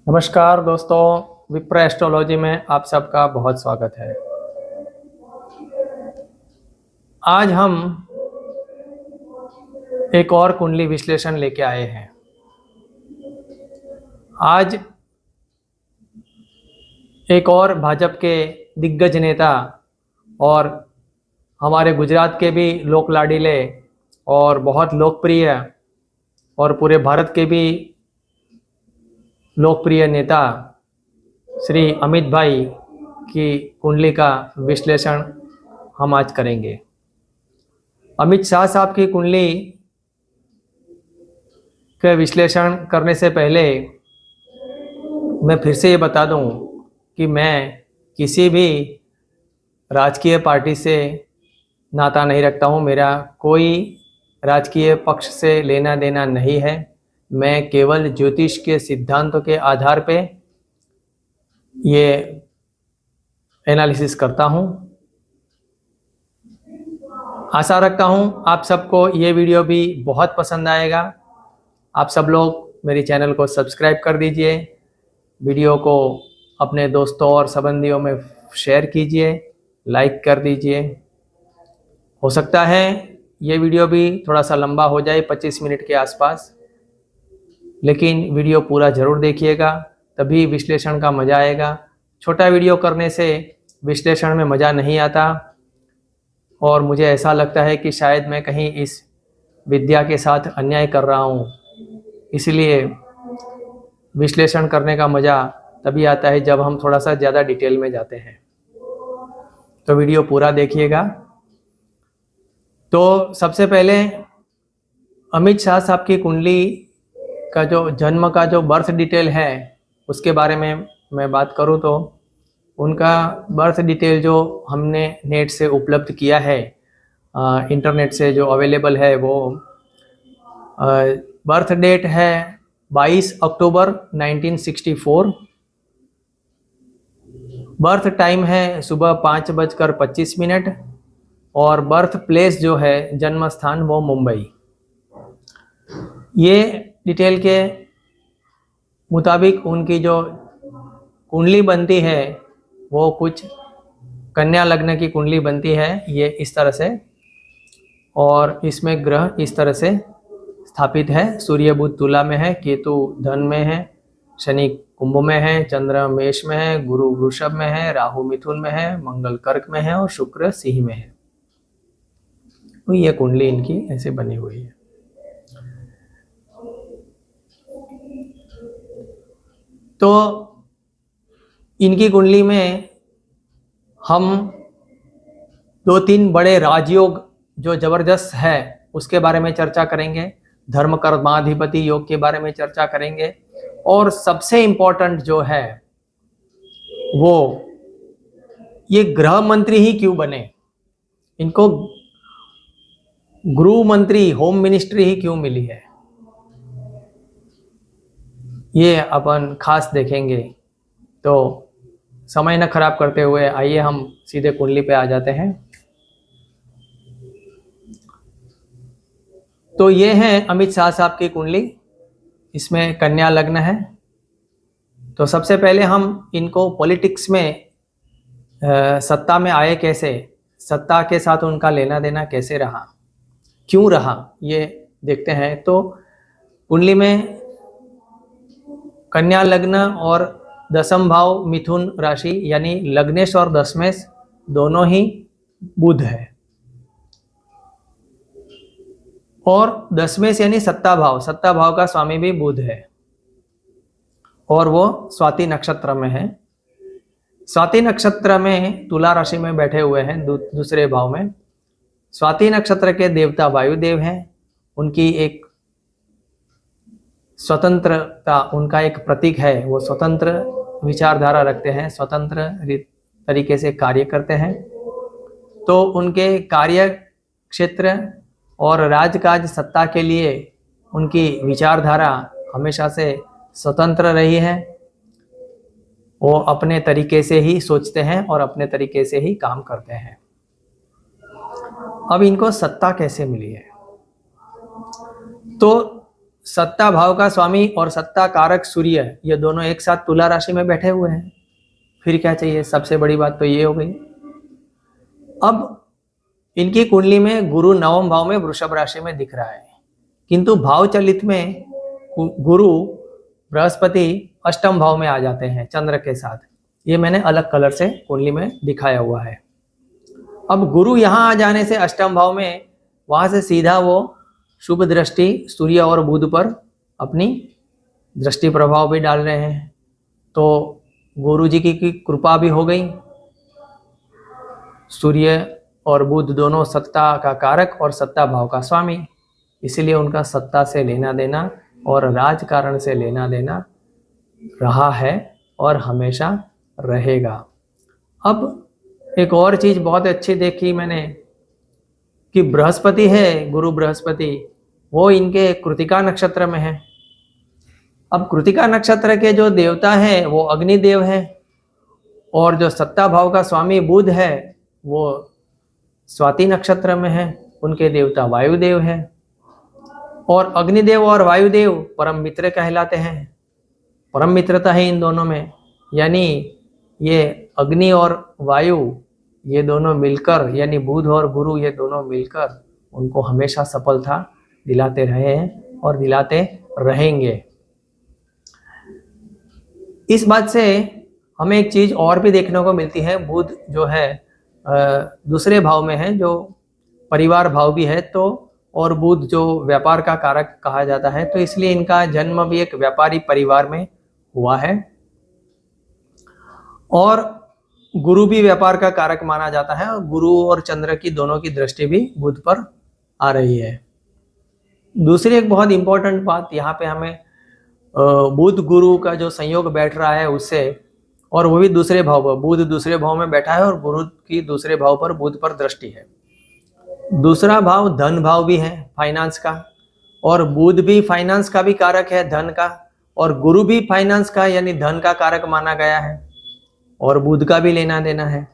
नमस्कार दोस्तों, विप्र एस्ट्रोलॉजी में आप सबका बहुत स्वागत है। आज हम एक और कुंडली विश्लेषण लेके आए हैं। आज एक और भाजपा के दिग्गज नेता और हमारे गुजरात के भी लोक लाडीले और बहुत लोकप्रिय और पूरे भारत के भी लोकप्रिय नेता श्री अमित भाई की कुंडली का विश्लेषण हम आज करेंगे। अमित शाह साहब की कुंडली के विश्लेषण करने से पहले मैं फिर से ये बता दूं कि मैं किसी भी राजकीय पार्टी से नाता नहीं रखता हूं। मेरा कोई राजकीय पक्ष से लेना देना नहीं है। मैं केवल ज्योतिष के सिद्धांतों के आधार पे ये एनालिसिस करता हूं। आशा रखता हूं आप सबको ये वीडियो भी बहुत पसंद आएगा। आप सब लोग मेरे चैनल को सब्सक्राइब कर दीजिए, वीडियो को अपने दोस्तों और संबंधियों में शेयर कीजिए, लाइक कर दीजिए। हो सकता है ये वीडियो भी थोड़ा सा लंबा हो जाए, 25 मिनट के आसपास, लेकिन वीडियो पूरा ज़रूर देखिएगा, तभी विश्लेषण का मज़ा आएगा। छोटा वीडियो करने से विश्लेषण में मज़ा नहीं आता और मुझे ऐसा लगता है कि शायद मैं कहीं इस विद्या के साथ अन्याय कर रहा हूँ। इसलिए विश्लेषण करने का मज़ा तभी आता है जब हम थोड़ा सा ज़्यादा डिटेल में जाते हैं। तो वीडियो पूरा देखिएगा। तो सबसे पहले अमित शाह साहब की कुंडली का जो जन्म का जो बर्थ डिटेल है उसके बारे में मैं बात करूं तो उनका बर्थ डिटेल जो हमने नेट से उपलब्ध किया है, इंटरनेट से जो अवेलेबल है, वो बर्थ डेट है 22 अक्टूबर 1964। बर्थ टाइम है सुबह 5:25 और बर्थ प्लेस जो है, जन्म स्थान, वो मुंबई। ये डिटेल के मुताबिक उनकी जो कुंडली बनती है वो कुछ कन्या लग्न की कुंडली बनती है, ये इस तरह से। और इसमें ग्रह इस तरह से स्थापित है। सूर्य बुध तुला में है, केतु धन में है, शनि कुंभ में है, चंद्र मेष में है, गुरु वृषभ में है, राहु मिथुन में है, मंगल कर्क में है और शुक्र सिंह में है। तो ये कुंडली इनकी ऐसे बनी हुई है। तो इनकी कुंडली में हम 2-3 बड़े राजयोग जो जबरदस्त है उसके बारे में चर्चा करेंगे, धर्म कर्माधिपति योग के बारे में चर्चा करेंगे, और सबसे इम्पोर्टेंट जो है वो ये गृह मंत्री ही क्यों बने, इनको गृह मंत्री, होम मिनिस्ट्री ही क्यों मिली है, ये अपन खास देखेंगे। तो समय न खराब करते हुए आइए हम सीधे कुंडली पे आ जाते हैं। तो ये है अमित शाह साहब की कुंडली, इसमें कन्या लग्न है। तो सबसे पहले हम इनको पॉलिटिक्स में सत्ता में आए कैसे, सत्ता के साथ उनका लेना देना कैसे रहा, क्यों रहा, ये देखते हैं। तो कुंडली में कन्या लग्न और दसम भाव मिथुन राशि, यानी लग्नेश और दशमेश दोनों ही बुध है। और दशमेश यानी सत्ता भाव का स्वामी भी बुध है और वो स्वाति नक्षत्र में है। स्वाति नक्षत्र में तुला राशि में बैठे हुए हैं, दूसरे भाव में। स्वाति नक्षत्र के देवता वायुदेव हैं। उनकी एक स्वतंत्रता, उनका एक प्रतीक है, वो स्वतंत्र विचारधारा रखते हैं, स्वतंत्र तरीके से कार्य करते हैं। तो उनके कार्य क्षेत्र और राजकाज सत्ता के लिए उनकी विचारधारा हमेशा से स्वतंत्र रही है। वो अपने तरीके से ही सोचते हैं और अपने तरीके से ही काम करते हैं। अब इनको सत्ता कैसे मिली है? तो सत्ता भाव का स्वामी और सत्ता कारक सूर्य, ये दोनों एक साथ तुला राशि में बैठे हुए हैं। फिर क्या चाहिए? सबसे बड़ी बात तो ये हो गई। अब इनकी कुंडली में गुरु नवम भाव में वृषभ राशि में दिख रहा है, किंतु भाव चलित में गुरु बृहस्पति अष्टम भाव में आ जाते हैं चंद्र के साथ। ये मैंने अलग कलर से कुंडली में दिखाया हुआ है। अब गुरु यहाँ आ जाने से अष्टम भाव में, वहां से सीधा वो शुभ दृष्टि सूर्य और बुध पर अपनी दृष्टि प्रभाव भी डाल रहे हैं। तो गुरु जी की कृपा भी हो गई। सूर्य और बुध दोनों सत्ता का कारक और सत्ता भाव का स्वामी, इसलिए उनका सत्ता से लेना देना और राजकारण से लेना देना रहा है और हमेशा रहेगा। अब एक और चीज बहुत अच्छी देखी मैंने कि बृहस्पति है, गुरु बृहस्पति, वो इनके कृतिका नक्षत्र में है। अब कृतिका नक्षत्र के जो देवता हैं वो अग्निदेव हैं, और जो सत्ता भाव का स्वामी बुध है वो स्वाति नक्षत्र में है, उनके देवता वायुदेव हैं। और अग्निदेव और वायुदेव परम मित्र कहलाते हैं। परम मित्रता है इन दोनों में, यानी ये अग्नि और वायु ये दोनों मिलकर, यानी बुध और गुरु ये दोनों मिलकर उनको हमेशा सफलता दिलाते रहे हैं और दिलाते रहेंगे। इस बात से हमें एक चीज और भी देखने को मिलती है, बुध जो है दूसरे भाव में है, जो परिवार भाव भी है, तो और बुध जो व्यापार का कारक कहा जाता है, तो इसलिए इनका जन्म भी एक व्यापारी परिवार में हुआ है। और गुरु भी व्यापार का कारक माना जाता है, और गुरु और चंद्र की दोनों की दृष्टि भी बुध पर आ रही है। दूसरी एक बहुत इंपॉर्टेंट बात यहाँ पे हमें बुध गुरु का जो संयोग बैठ रहा है उससे, और वो भी दूसरे भाव पर, बुध दूसरे भाव में बैठा है और गुरु की दूसरे भाव पर बुध पर दृष्टि है। दूसरा भाव धन भाव भी है, फाइनेंस का, और बुध भी फाइनेंस का भी कारक है, धन का, और गुरु भी फाइनेंस का यानी धन का कारक माना गया है, और बुध का भी लेना देना है।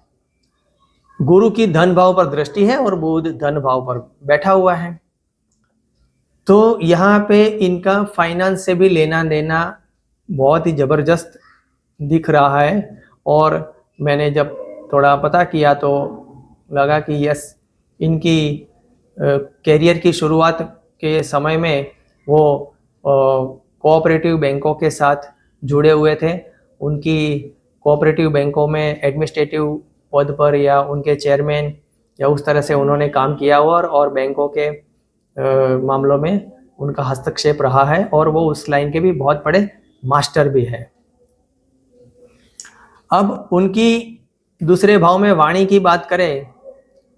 गुरु की धन भाव पर दृष्टि है और बुध धन भाव पर बैठा हुआ है, तो यहाँ पे इनका फाइनेंस से भी लेना देना बहुत ही जबरदस्त दिख रहा है। और मैंने जब थोड़ा पता किया तो लगा कि यस, इनकी कैरियर की शुरुआत के समय में वो कोऑपरेटिव बैंकों के साथ जुड़े हुए थे। उनकी कोऑपरेटिव बैंकों में एडमिनिस्ट्रेटिव पद पर या उनके चेयरमैन या उस तरह से उन्होंने काम किया हुआ, और बैंकों के मामलों में उनका हस्तक्षेप रहा है, और वो उस लाइन के भी बहुत बड़े मास्टर भी है। अब उनकी दूसरे भाव में वाणी की बात करें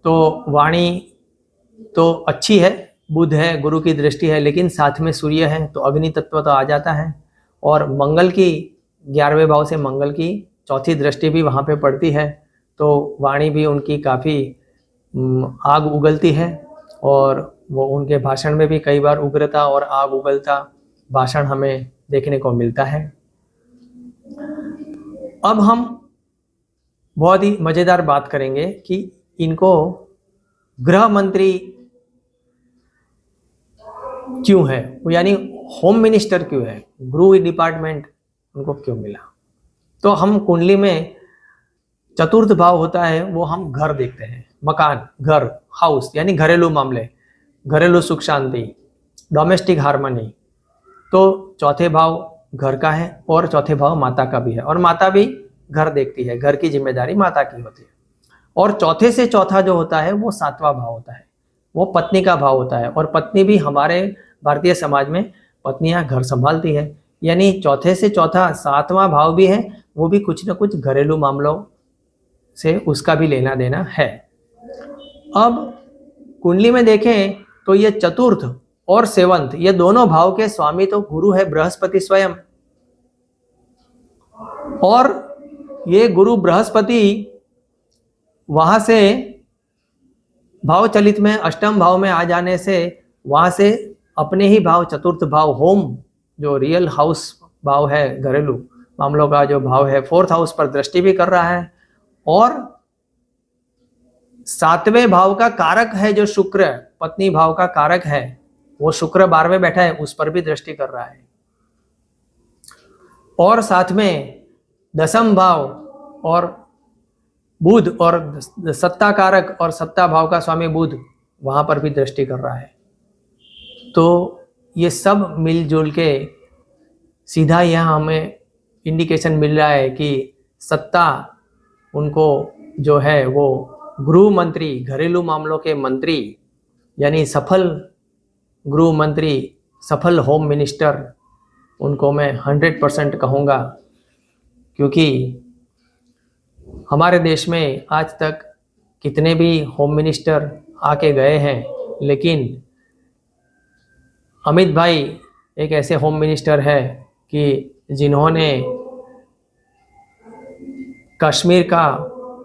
तो वाणी तो अच्छी है, बुध है, गुरु की दृष्टि है, लेकिन साथ में सूर्य है तो अग्नि तत्व तो आ जाता है। और मंगल की 11वें भाव से मंगल की चौथी दृष्टि भी वहाँ पे पड़ती है, तो वाणी भी उनकी काफ़ी आग उगलती है, और वो उनके भाषण में भी कई बार उग्रता और आग उगलता भाषण हमें देखने को मिलता है। अब हम बहुत ही मज़ेदार बात करेंगे कि इनको गृह मंत्री क्यों है, यानी होम मिनिस्टर क्यों है, गृह डिपार्टमेंट उनको क्यों मिला। तो हम कुंडली में चतुर्थ भाव होता है, वो हम घर देखते हैं, मकान, घर, हाउस, यानी घरेलू मामले, घरेलू सुख शांति, डोमेस्टिक हार्मनी। तो चौथे भाव घर का है और चौथे भाव माता का भी है, और माता भी घर देखती है, घर की जिम्मेदारी माता की होती है। और चौथे से चौथा जो होता है वो 7वां भाव होता है, वो पत्नी का भाव होता है। और पत्नी भी हमारे भारतीय समाज में पत्नियां घर संभालती है, यानी चौथे से चौथा 7वां भाव भी है, वो भी कुछ न कुछ घरेलू मामलों से उसका भी लेना देना है। अब कुंडली में देखें तो ये चतुर्थ और सेवंत, ये दोनों भाव के स्वामी तो गुरु है, बृहस्पति स्वयं। और ये गुरु बृहस्पति वहां से भाव चलित में अष्टम भाव में आ जाने से वहां से अपने ही भाव चतुर्थ भाव, होम जो रियल हाउस भाव है, घरेलू मामलों का जो भाव है, 4th हाउस पर दृष्टि भी कर रहा है। और 7वें भाव का कारक है जो शुक्र, पत्नी भाव का कारक है, वो शुक्र 12वें बैठा है, उस पर भी दृष्टि कर रहा है। और साथ में दशम भाव और बुध और सत्ता कारक और सत्ता भाव का स्वामी बुध वहां पर भी दृष्टि कर रहा है। तो ये सब मिलजुल के सीधा यहाँ हमें इंडिकेशन मिल रहा है कि सत्ता उनको जो है वो गृह मंत्री, घरेलू मामलों के मंत्री, यानी सफल गृह मंत्री, सफल होम मिनिस्टर, उनको मैं 100% कहूँगा। क्योंकि हमारे देश में आज तक कितने भी होम मिनिस्टर आके गए हैं, लेकिन अमित भाई एक ऐसे होम मिनिस्टर है कि जिन्होंने कश्मीर का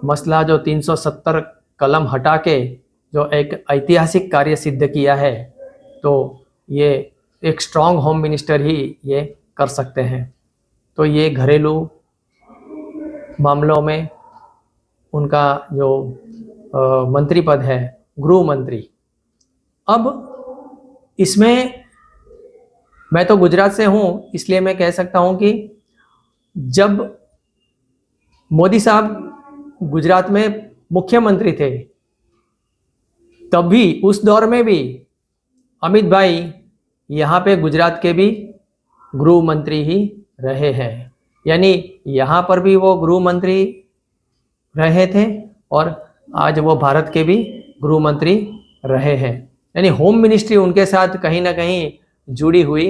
मसला जो 370 कलम हटा के जो एक ऐतिहासिक कार्य सिद्ध किया है, तो ये एक स्ट्रॉन्ग होम मिनिस्टर ही ये कर सकते हैं। तो ये घरेलू मामलों में उनका जो मंत्री पद है, गृह मंत्री। अब इसमें मैं तो गुजरात से हूँ, इसलिए मैं कह सकता हूँ कि जब मोदी साहब गुजरात में मुख्यमंत्री थे, तब भी उस दौर में भी अमित भाई यहाँ पे गुजरात के भी गृह मंत्री ही रहे हैं। यानी यहाँ पर भी वो गृह मंत्री रहे थे और आज वो भारत के भी गृह मंत्री रहे हैं। यानी होम मिनिस्ट्री उनके साथ कहीं ना कहीं जुड़ी हुई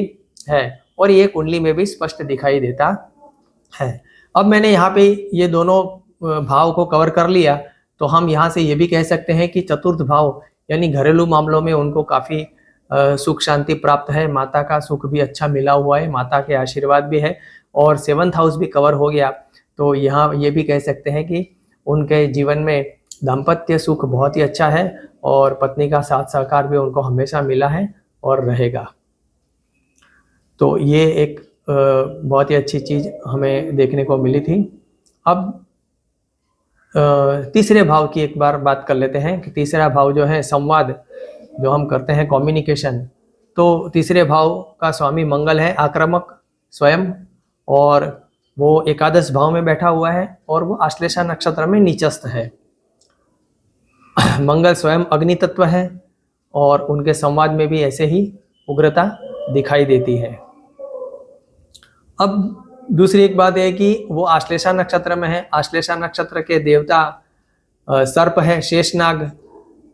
है और ये कुंडली में भी स्पष्ट दिखाई देता है। अब मैंने यहाँ पे ये दोनों भाव को कवर कर लिया, तो हम यहाँ से ये भी कह सकते हैं कि चतुर्थ भाव यानी घरेलू मामलों में उनको काफ़ी सुख शांति प्राप्त है, माता का सुख भी अच्छा मिला हुआ है, माता के आशीर्वाद भी है और 7th हाउस भी कवर हो गया। तो यहाँ ये भी कह सकते हैं कि उनके जीवन में दाम्पत्य सुख बहुत ही अच्छा है और पत्नी का साथ सहकार भी उनको हमेशा मिला है और रहेगा। तो ये एक बहुत ही अच्छी चीज़ हमें देखने को मिली थी। अब तीसरे भाव की एक बार बात कर लेते हैं कि तीसरा भाव जो है संवाद, जो हम करते हैं कम्युनिकेशन, तो तीसरे भाव का स्वामी मंगल है, आक्रामक स्वयं, और वो एकादश भाव में बैठा हुआ है और वो आश्लेषा नक्षत्र में नीचस्थ है। मंगल स्वयं अग्नि तत्व है और उनके संवाद में भी ऐसे ही उग्रता दिखाई देती है। अब दूसरी एक बात है कि वो आश्लेषा नक्षत्र में है। आश्लेषा नक्षत्र के देवता सर्प है, शेषनाग,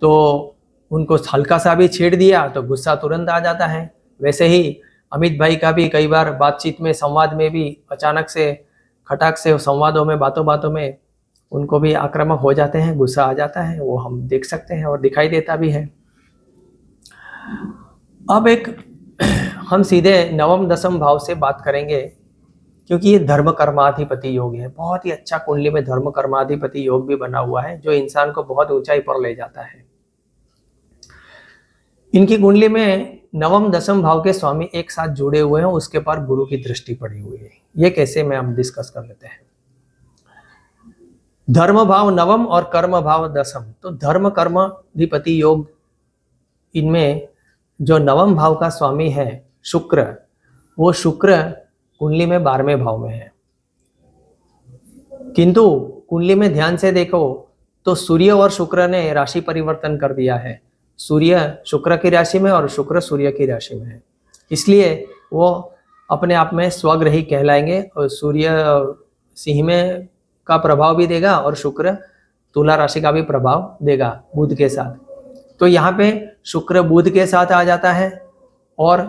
तो उनको हल्का सा भी छेड़ दिया तो गुस्सा तुरंत आ जाता है। वैसे ही अमित भाई का भी कई बार बातचीत में, संवाद में भी अचानक से खटाक से संवादों में, बातों बातों में उनको भी आक्रामक हो जाते हैं, गुस्सा आ जाता है, वो हम देख सकते हैं और दिखाई देता भी है। अब एक हम सीधे नवम दशम भाव से बात करेंगे, क्योंकि ये धर्म कर्माधिपति योग है। बहुत ही अच्छा कुंडली में धर्म कर्माधिपति योग भी बना हुआ है, जो इंसान को बहुत ऊंचाई पर ले जाता है। इनकी कुंडली में नवम दशम भाव के स्वामी एक साथ जुड़े हुए हैं, उसके पर गुरु की दृष्टि पड़ी हुई है। ये कैसे में हम डिस्कस कर लेते हैं। धर्म भाव नवम और कर्म भाव दशम, तो धर्म कर्माधिपति योग, इनमें जो नवम भाव का स्वामी है शुक्र, वो शुक्र कुंडली में 12वें भाव में है। किंतु कुंडली में ध्यान से देखो तो सूर्य और शुक्र ने राशि परिवर्तन कर दिया है। सूर्य शुक्र की राशि में और शुक्र सूर्य की राशि में है, इसलिए वो अपने आप में स्वग्रही कहलाएंगे और सूर्य सिंह में का प्रभाव भी देगा और शुक्र तुला राशि का भी प्रभाव देगा बुध के साथ। तो यहाँ पे शुक्र बुध के साथ आ जाता है और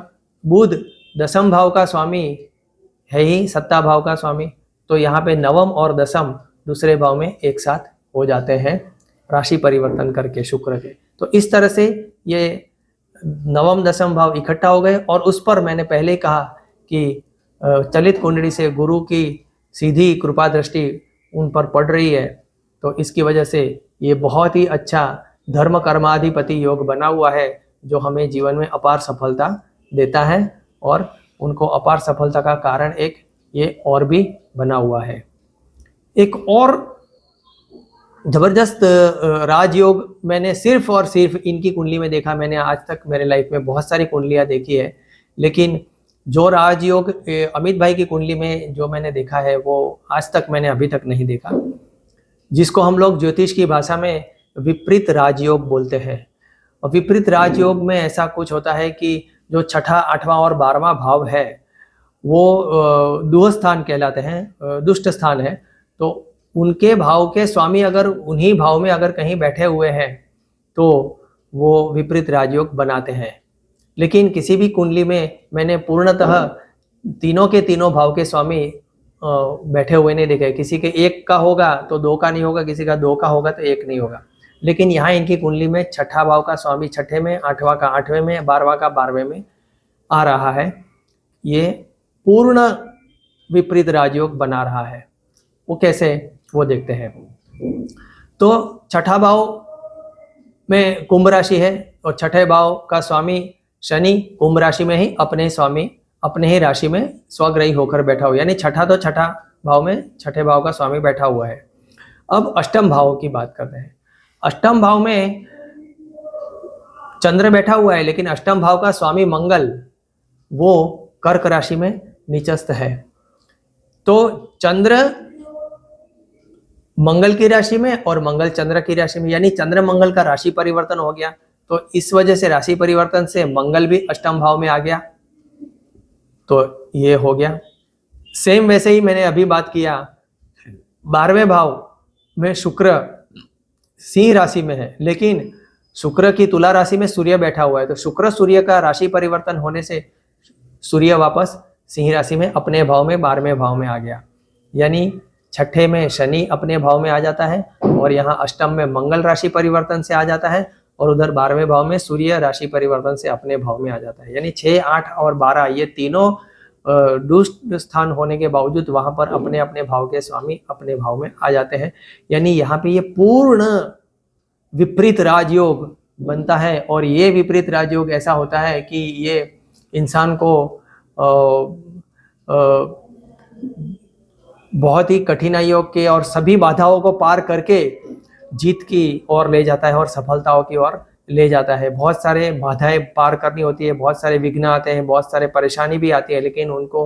बुध दशम भाव का स्वामी है ही, सत्ता भाव का स्वामी। तो यहाँ पे नवम और दशम दूसरे भाव में एक साथ हो जाते हैं राशि परिवर्तन करके शुक्र के। तो इस तरह से ये नवम दशम भाव इकट्ठा हो गए और उस पर मैंने पहले ही कहा कि चलित कुंडली से गुरु की सीधी कृपा दृष्टि उन पर पड़ रही है। तो इसकी वजह से ये बहुत ही अच्छा धर्म कर्माधिपति योग बना हुआ है, जो हमें जीवन में अपार सफलता देता है और उनको अपार सफलता का कारण एक ये और भी बना हुआ है। एक और जबरदस्त राजयोग मैंने सिर्फ और सिर्फ इनकी कुंडली में देखा। मैंने आज तक मेरे लाइफ में बहुत सारी कुंडलियां देखी है, लेकिन जो राजयोग अमित भाई की कुंडली में जो मैंने देखा है वो आज तक मैंने अभी तक नहीं देखा, जिसको हम लोग ज्योतिष की भाषा में विपरीत राजयोग बोलते हैं। और विपरीत राजयोग में ऐसा कुछ होता है कि जो छठा, आठवां और 12वां भाव है वो दुह स्थान कहलाते हैं, दुष्ट स्थान है। तो उनके भाव के स्वामी अगर उन्हीं भाव में अगर कहीं बैठे हुए हैं तो वो विपरीत राजयोग बनाते हैं। लेकिन किसी भी कुंडली में मैंने पूर्णतः तीनों के तीनों भाव के स्वामी बैठे हुए नहीं देखे। किसी के एक का होगा तो दो का नहीं होगा, किसी का दो का होगा तो एक नहीं होगा। लेकिन यहाँ इनकी कुंडली में छठा भाव का स्वामी छठे में, आठवां का आठवें में, 12वां का 12वें में आ रहा है। ये पूर्ण विपरीत राजयोग बना रहा है। वो कैसे, वो देखते हैं। तो छठा भाव में कुंभ राशि है और छठे भाव का स्वामी शनि कुंभ राशि में ही अपने स्वामी अपने ही राशि में स्वग्रही होकर बैठा हुआ, यानी छठा तो छठा भाव में छठे भाव का स्वामी बैठा हुआ है। अब अष्टम भाव की बात करते हैं। अष्टम भाव में चंद्र बैठा हुआ है, लेकिन अष्टम भाव का स्वामी मंगल वो कर्क राशि में नीचस्थ है। तो चंद्र मंगल की राशि में और मंगल चंद्र की राशि में, यानी चंद्र मंगल का राशि परिवर्तन हो गया। तो इस वजह से राशि परिवर्तन से मंगल भी अष्टम भाव में आ गया, तो ये हो गया। सेम वैसे ही मैंने अभी बात किया 12वें भाव में शुक्र सिंह राशि में है, लेकिन शुक्र की तुला राशि में सूर्य बैठा हुआ है। तो शुक्र सूर्य का राशि परिवर्तन होने से सूर्य वापस सिंह राशि में अपने भाव में 12वें भाव में आ गया, यानी छठे में शनि अपने भाव में आ जाता है और यहाँ अष्टम में मंगल राशि परिवर्तन से आ जाता है और उधर 12वें भाव में सूर्य राशि परिवर्तन से अपने भाव में आ जाता है। यानी 6, 8 और 12 ये तीनों दुष्ट स्थान होने के बावजूद वहां पर अपने अपने भाव के स्वामी अपने भाव में आ जाते हैं। यानी यहाँ पे ये पूर्ण विपरीत राजयोग बनता है। और ये विपरीत राजयोग ऐसा होता है कि ये इंसान को बहुत ही कठिनाइयों के और सभी बाधाओं को पार करके जीत की ओर ले जाता है और सफलताओं की ओर ले जाता है। बहुत सारे बाधाएं पार करनी होती है, बहुत सारे विघ्न आते हैं, बहुत सारे परेशानी भी आती है, लेकिन उनको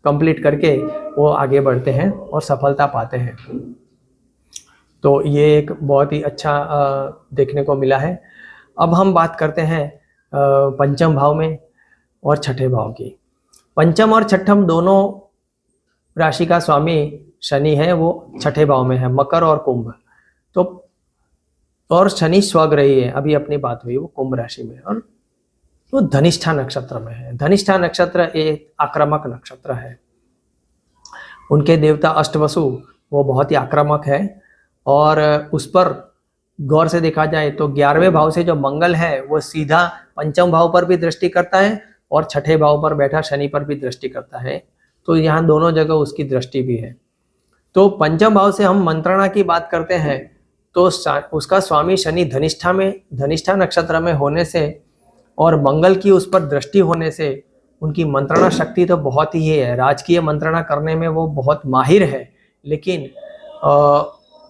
कंप्लीट करके वो आगे बढ़ते हैं और सफलता पाते हैं। तो ये एक बहुत ही अच्छा देखने को मिला है। अब हम बात करते हैं पंचम भाव में और छठे भाव की। पंचम और छठम दोनों राशि का स्वामी शनि है, वो छठे भाव में है, मकर और कुंभ। तो और शनि स्वग्रही है, अभी अपनी बात हुई, वो कुंभ राशि में और वो धनिष्ठा नक्षत्र में है। धनिष्ठा नक्षत्र एक आक्रामक नक्षत्र है। उनके देवता अष्टवसु वो बहुत ही आक्रामक है और उस पर गौर से देखा जाए तो 11वें भाव से जो मंगल है वो सीधा पंचम भाव पर भी दृष्टि करता है और छठे भाव पर बैठा शनि पर भी दृष्टि करता है। तो यहाँ दोनों जगह उसकी दृष्टि भी है। तो पंचम भाव से हम मंत्रणा की बात करते हैं तो उसका स्वामी शनि धनिष्ठा नक्षत्र में होने से और मंगल की उस पर दृष्टि होने से उनकी मंत्रणा शक्ति तो बहुत ही है। राजकीय मंत्रणा करने में वो बहुत माहिर है, लेकिन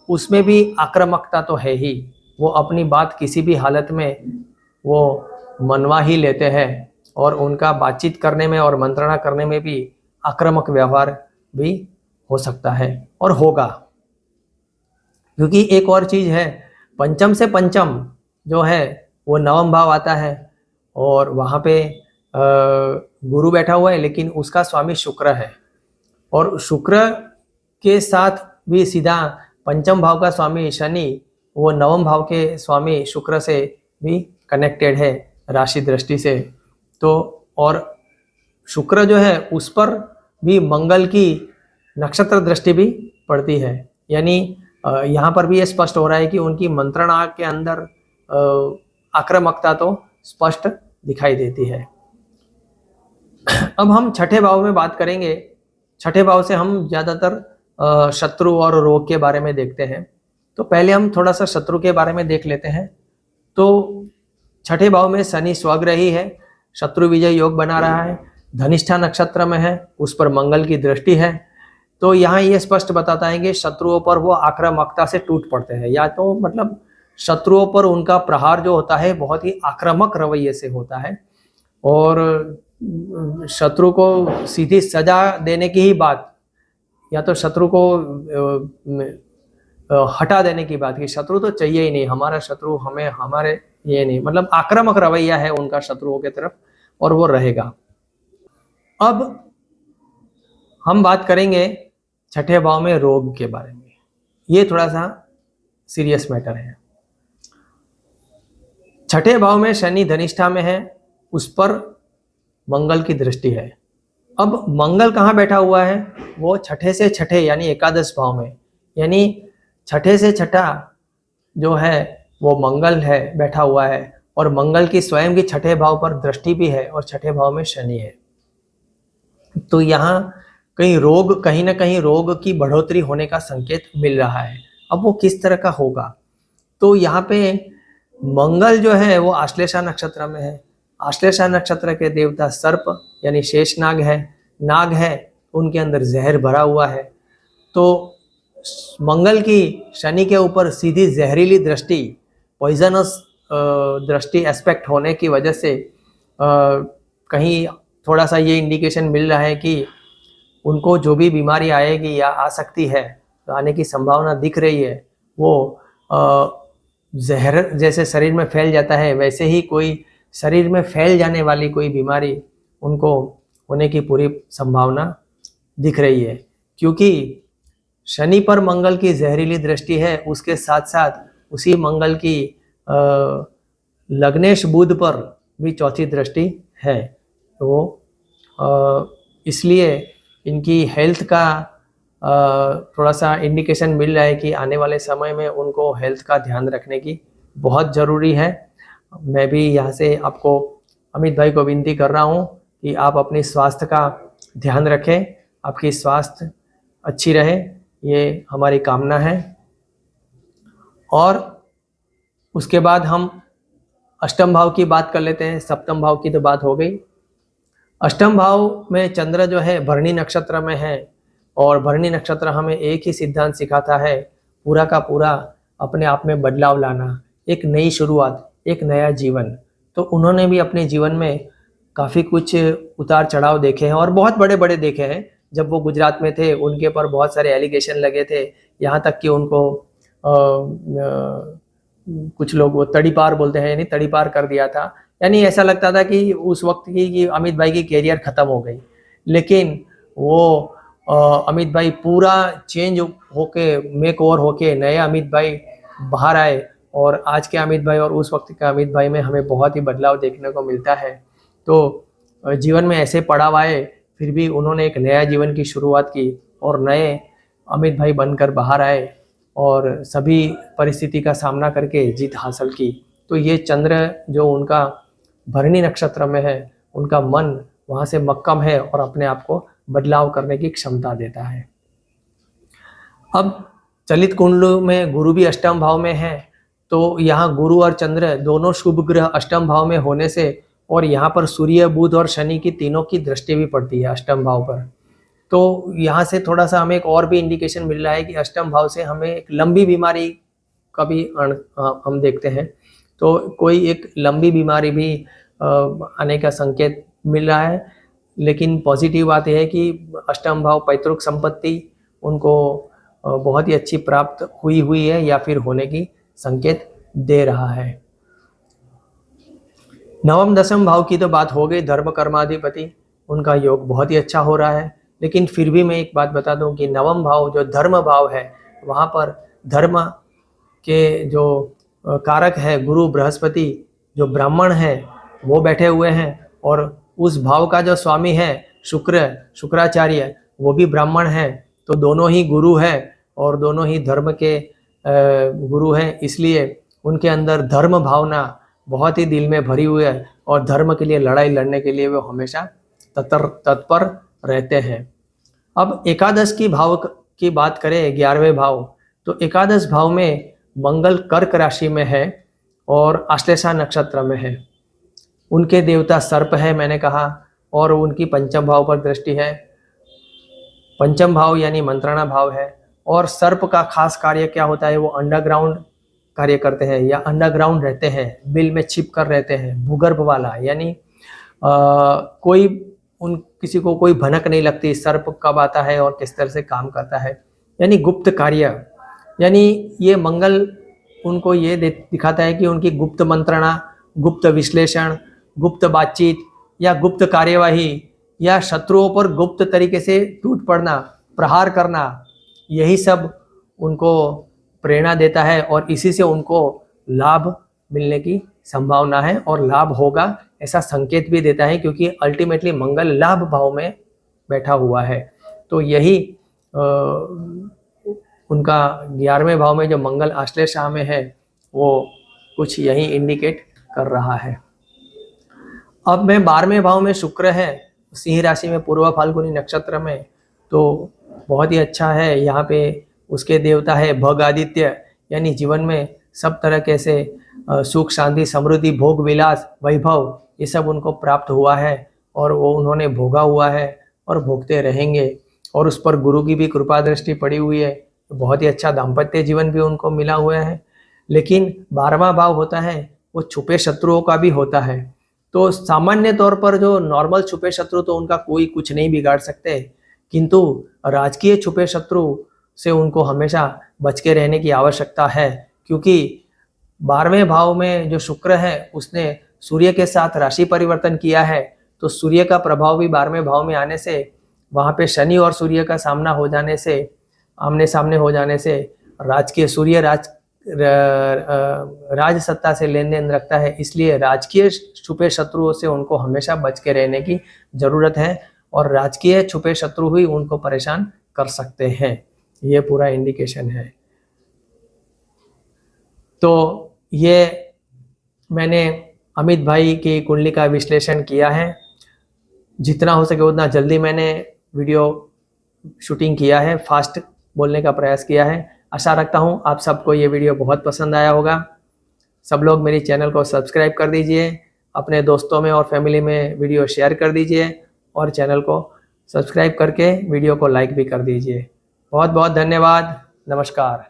उसमें भी आक्रामकता तो है ही। वो अपनी बात किसी भी हालत में वो मनवा ही लेते हैं और उनका बातचीत करने में और मंत्रणा करने में भी आक्रामक व्यवहार भी हो सकता है और होगा। क्योंकि एक और चीज है, पंचम से पंचम जो है वो नवम भाव आता है और वहाँ पे गुरु बैठा हुआ है, लेकिन उसका स्वामी शुक्र है और शुक्र के साथ भी सीधा पंचम भाव का स्वामी शनि वो नवम भाव के स्वामी शुक्र से भी कनेक्टेड है राशि दृष्टि से। तो और शुक्र जो है उस पर भी मंगल की नक्षत्र दृष्टि भी पड़ती है। यानी यहाँ पर भी ये स्पष्ट हो रहा है कि उनकी मंत्रणा के अंदर आक्रामकता तो स्पष्ट दिखाई देती है। अब हम छठे भाव में बात करेंगे। छठे भाव से हम ज़्यादातर शत्रु और रोग के बारे में देखते हैं। तो पहले हम थोड़ा सा शत्रु के बारे में देख लेते हैं। तो छठे भाव में शनि स्वग्रही है, शत्रु विजय योग बना रहा है, धनिष्ठा नक्षत्र में है, उस पर मंगल की दृष्टि है। तो यहाँ ये स्पष्ट बताता है कि शत्रुओं पर वो आक्रामकता से टूट पड़ते हैं, या तो मतलब शत्रुओं पर उनका प्रहार जो होता है बहुत ही आक्रामक रवैये से होता है, और शत्रु को सीधी सजा देने की ही बात, या तो शत्रु को हटा देने की बात, कि शत्रु तो चाहिए ही नहीं, हमारा शत्रु हमें, हमारे ये नहीं, मतलब आक्रामक रवैया है उनका शत्रुओं की तरफ, और वो रहेगा। अब हम बात करेंगे छठे भाव में रोग के बारे में। ये थोड़ा सा सीरियस मैटर है। छठे भाव में शनि धनिष्ठा में है, उस पर मंगल की दृष्टि है। अब मंगल कहाँ बैठा हुआ है? वो छठे से छठे यानी एकादश भाव में, यानी छठे से छठा जो है वो मंगल है, बैठा हुआ है, और मंगल की स्वयं की छठे भाव पर दृष्टि भी है, और छठे भाव में शनि है। तो यहाँ कहीं ना कहीं रोग की बढ़ोतरी होने का संकेत मिल रहा है। अब वो किस तरह का होगा? तो यहाँ पे मंगल जो है वो आश्लेषा नक्षत्र में है। आश्लेषा नक्षत्र के देवता सर्प यानी शेषनाग है, नाग है, उनके अंदर जहर भरा हुआ है। तो मंगल की शनि के ऊपर सीधी जहरीली दृष्टि, पॉइजनस दृष्टि एस्पेक्ट होने की वजह से कहीं थोड़ा सा ये इंडिकेशन मिल रहा है कि उनको जो भी बीमारी आएगी या आ सकती है, तो आने की संभावना दिख रही है, वो जहर जैसे शरीर में फैल जाता है, वैसे ही कोई शरीर में फैल जाने वाली कोई बीमारी उनको होने की पूरी संभावना दिख रही है। क्योंकि शनि पर मंगल की जहरीली दृष्टि है, उसके साथ साथ उसी मंगल की लग्नेश बुध पर भी चौथी दृष्टि है। तो इसलिए इनकी हेल्थ का थोड़ा सा इंडिकेशन मिल रहा है कि आने वाले समय में उनको हेल्थ का ध्यान रखने की बहुत ज़रूरी है। मैं भी यहाँ से आपको, अमित भाई को विनती कर रहा हूँ कि आप अपनी स्वास्थ्य का ध्यान रखें, आपकी स्वास्थ्य अच्छी रहे, ये हमारी कामना है। और उसके बाद हम अष्टम भाव की बात कर लेते हैं। सप्तम भाव की तो बात हो गई। अष्टम भाव में चंद्र जो है भरणी नक्षत्र में है, और भरणी नक्षत्र हमें एक ही सिद्धांत सिखाता है, पूरा का पूरा अपने आप में बदलाव लाना, एक नई शुरुआत, एक नया जीवन। तो उन्होंने भी अपने जीवन में काफ़ी कुछ उतार चढ़ाव देखे हैं, और बहुत बड़े बड़े देखे हैं। जब वो गुजरात में थे उनके पर बहुत सारे एलिगेशन लगे थे, यहाँ तक कि उनको कुछ लोग वो तड़ीपार बोलते हैं, यानी तड़ीपार कर दिया था। यानी ऐसा लगता था कि उस वक्त की कि अमित भाई की कैरियर ख़त्म हो गई। लेकिन वो अमित भाई पूरा चेंज होके, मेक ओवर होके नए अमित भाई बाहर आए, और आज के अमित भाई और उस वक्त के अमित भाई में हमें बहुत ही बदलाव देखने को मिलता है। तो जीवन में ऐसे पड़ाव आए, फिर भी उन्होंने एक नया जीवन की शुरुआत की, और नए अमित भाई बनकर बाहर आए, और सभी परिस्थिति का सामना करके जीत हासिल की। तो ये चंद्र जो उनका भरणी नक्षत्र में है, उनका मन वहाँ से मक्कम है और अपने आप को बदलाव करने की क्षमता देता है। अब चलित कुंडली में गुरु भी अष्टम भाव में है, तो यहाँ गुरु और चंद्र दोनों शुभ ग्रह अष्टम भाव में होने से, और यहाँ पर सूर्य, बुध और शनि की तीनों की दृष्टि भी पड़ती है अष्टम भाव पर। तो यहाँ से थोड़ा सा हमें एक और भी इंडिकेशन मिल रहा है कि अष्टम भाव से हमें एक लंबी बीमारी का भी हम देखते हैं। तो कोई एक लंबी बीमारी भी आने का संकेत मिल रहा है। लेकिन पॉजिटिव बात यह है कि अष्टम भाव पैतृक संपत्ति उनको बहुत ही अच्छी प्राप्त हुई है, या फिर होने की संकेत दे रहा है। नवम दशम भाव की तो बात हो गई। धर्म कर्माधिपति, उनका योग बहुत ही अच्छा हो रहा है। लेकिन फिर भी मैं एक बात बता दूं कि नवम भाव जो धर्म भाव है, वहाँ पर धर्म के जो कारक है गुरु बृहस्पति, जो ब्राह्मण है, वो बैठे हुए हैं, और उस भाव का जो स्वामी है शुक्राचार्य, वो भी ब्राह्मण है। तो दोनों ही गुरु हैं और दोनों ही धर्म के गुरु हैं, इसलिए उनके अंदर धर्म भावना बहुत ही दिल में भरी हुई है, और धर्म के लिए लड़ाई लड़ने के लिए वो हमेशा तत्पर रहते हैं। अब एकादश की भाव की बात करें, 11वें भाव, तो एकादश भाव में मंगल कर्क राशि में है और आश्लेषा नक्षत्र में है। उनके देवता सर्प है मैंने कहा, और उनकी पंचम भाव पर दृष्टि है। पंचम भाव यानी मंत्रणा भाव है। और सर्प का खास कार्य क्या होता है, वो अंडरग्राउंड कार्य करते हैं या अंडरग्राउंड रहते हैं, बिल में छिप कर रहते हैं, भूगर्भ वाला, यानी कोई किसी को कोई भनक नहीं लगती सर्प कब आता है और किस तरह से काम करता है, यानी गुप्त कार्य। यानी ये मंगल उनको ये दिखाता है कि उनकी गुप्त मंत्रणा, गुप्त विश्लेषण, गुप्त बातचीत या गुप्त कार्यवाही या शत्रुओं पर गुप्त तरीके से टूट पड़ना, प्रहार करना, यही सब उनको प्रेरणा देता है और इसी से उनको लाभ मिलने की संभावना है और लाभ होगा ऐसा संकेत भी देता है, क्योंकि अल्टीमेटली मंगल लाभ भाव में बैठा हुआ है। तो यही उनका 11वें भाव में जो मंगल आश्लेषा में है वो कुछ यही इंडिकेट कर रहा है। अब मैं 12वें भाव में शुक्र है सिंह राशि में पूर्व फाल्गुनी नक्षत्र में, तो बहुत ही अच्छा है। यहाँ पे उसके देवता है भग आदित्य, यानी जीवन में सब तरह के से सुख शांति समृद्धि भोग विलास वैभव ये सब उनको प्राप्त हुआ है और वो उन्होंने भोगा हुआ है और भोगते रहेंगे। और उस पर गुरु की भी कृपा दृष्टि पड़ी हुई है, बहुत ही अच्छा दाम्पत्य जीवन भी उनको मिला हुआ है। लेकिन 12वां भाव होता है वो छुपे शत्रुओं का भी होता है। तो सामान्य तौर पर जो नॉर्मल छुपे शत्रु तो उनका कोई कुछ नहीं बिगाड़ सकते, किंतु राजकीय छुपे शत्रु से उनको हमेशा बच के रहने की आवश्यकता है, क्योंकि 12वें भाव में जो शुक्र है उसने सूर्य के साथ राशि परिवर्तन किया है। तो सूर्य का प्रभाव भी 12वें भाव में आने से, वहाँ पे शनि और सूर्य का सामना हो जाने से, आमने सामने हो जाने से राजकीय सूर्य राज सत्ता से लेन देन रखता है, इसलिए राजकीय छुपे शत्रुओं से उनको हमेशा बच के रहने की जरूरत है और राजकीय छुपे शत्रु ही उनको परेशान कर सकते हैं। ये पूरा इंडिकेशन है। तो ये मैंने अमित भाई की कुंडली का विश्लेषण किया है, जितना हो सके उतना जल्दी मैंने वीडियो शूटिंग किया है, फास्ट बोलने का प्रयास किया है। आशा रखता हूँ आप सबको ये वीडियो बहुत पसंद आया होगा। सब लोग मेरी चैनल को सब्सक्राइब कर दीजिए, अपने दोस्तों में और फैमिली में वीडियो शेयर कर दीजिए और चैनल को सब्सक्राइब करके वीडियो को लाइक भी कर दीजिए। बहुत बहुत धन्यवाद। नमस्कार।